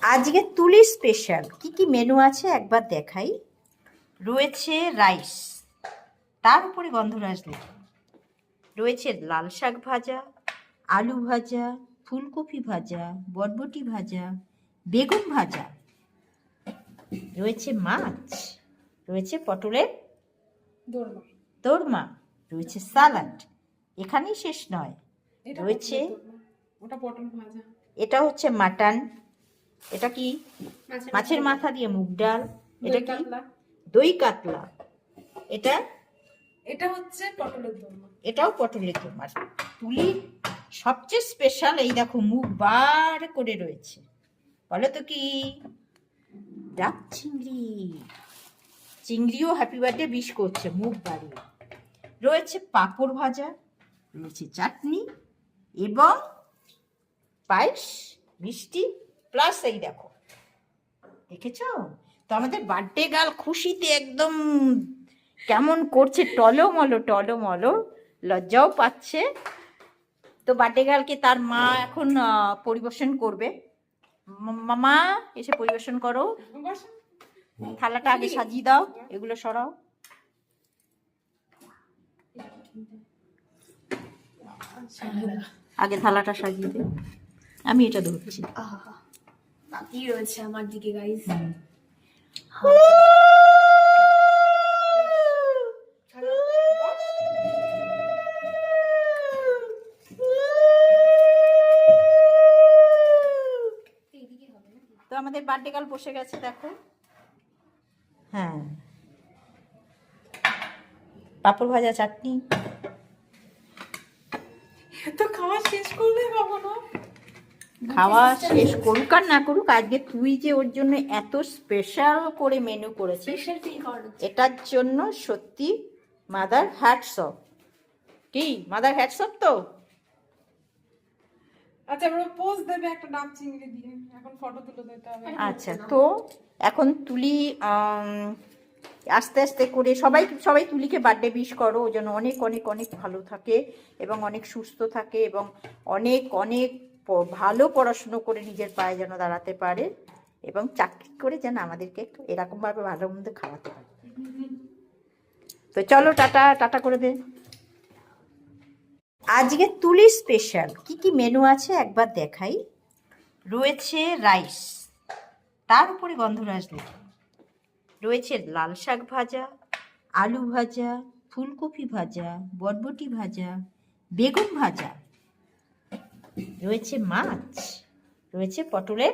আজকে তুলি স্পেশাল কি কি মেনু আছে একবার দেখাই। রয়েছে রাইস, তার উপরে গন্ধরাজ লেখা, রয়েছে লাল শাক ভাজা, আলু ভাজা, ফুলকপি ভাজা, বরবটি ভাজা, বেগুন ভাজা, রয়েছে মাছ, রয়েছে পটলের দোরমা, রয়েছে সালাড। এখানেই শেষ নয়, রয়েছে এটা হচ্ছে মাটন, এটা কি মাছের মাথা দিয়ে মুগ ডাল, এটা কি দই কাতলা, এটা এটা হচ্ছে পটলের দোরমা, এটাও পটলের দোরমা। তুলির সবচেয়ে স্পেশাল এই দেখো মুখ বার করে রয়েছে, বলো তো কি? ডাক চিংড়ি। চিংড়িও হ্যাপি বার্থডে উইশ করছে মুখ বাড়িয়ে। রয়েছে পাঁপড় ভাজা, রয়েছে চাটনি এবং পায়েস, মিষ্টি, প্লাস এই দেখো, দেখেছো তো আমাদের বার্থডে গার্ল খুশিতে একদম কেমন করছে, টলমলো টলমলো, লজ্জাও পাচ্ছে। তো বার্থডে গার্লকে তার মা এখন পরিবেশন করবে। মামা এসে পরিবেশন করো, থালাটা আগে সাজিয়ে দাও, এগুলো সরাও। আগে থালাটা সাজিয়ে দে, আমি এটা ধরছি। কি রয়েছে আমার দিকে গাইস? তো আমাদের বার্থডে গার্ল বসে গেছে দেখো। হ্যাঁ, পাঁপড় ভাজা, চাটনি। তো খাওয়া শেষ করবে কখনো? খাওয়া শেষ করুক আর না করুক, আজকে তুই যে ওর জন্য এত স্পেশাল করে মেনু করেছিস, এটার জন্য সত্যি মাদার হ্যাটস অফ। কি মাদার হ্যাটস অফ? তো আচ্ছা, আমরা পোজ দেবে একটা ডাব চিংড়ি দিয়ে, এখন ফটো তুলে দিতে হবে। আচ্ছা, তো এখন তুলি আস্তে আস্তে করে সবাই সবাই তুলিকে বার্থডে উইশ করো, ও যেন অনেক অনেক অনেক ভালো থাকে এবং অনেক সুস্থ থাকে এবং অনেক অনেক ভালো পড়াশুনো করে নিজের পায়ে যেন দাঁড়াতে পারে এবং চাকরি করে যেন আমাদেরকে একটু এরকমভাবে ভালো মন্দ খাওয়াতে পারে। তো চলো টাটা, টাটা করে দে। আজকে তুলি স্পেশাল কি কি মেনু আছে একবার দেখাই। রয়েছে রাইস, তার উপরে গন্ধরাজ লেখা, রয়েছে লাল শাক ভাজা, আলু ভাজা, ফুলকপি ভাজা, বরবটি ভাজা, বেগুন ভাজা, রয়েছে মাছ, রয়েছে পটলের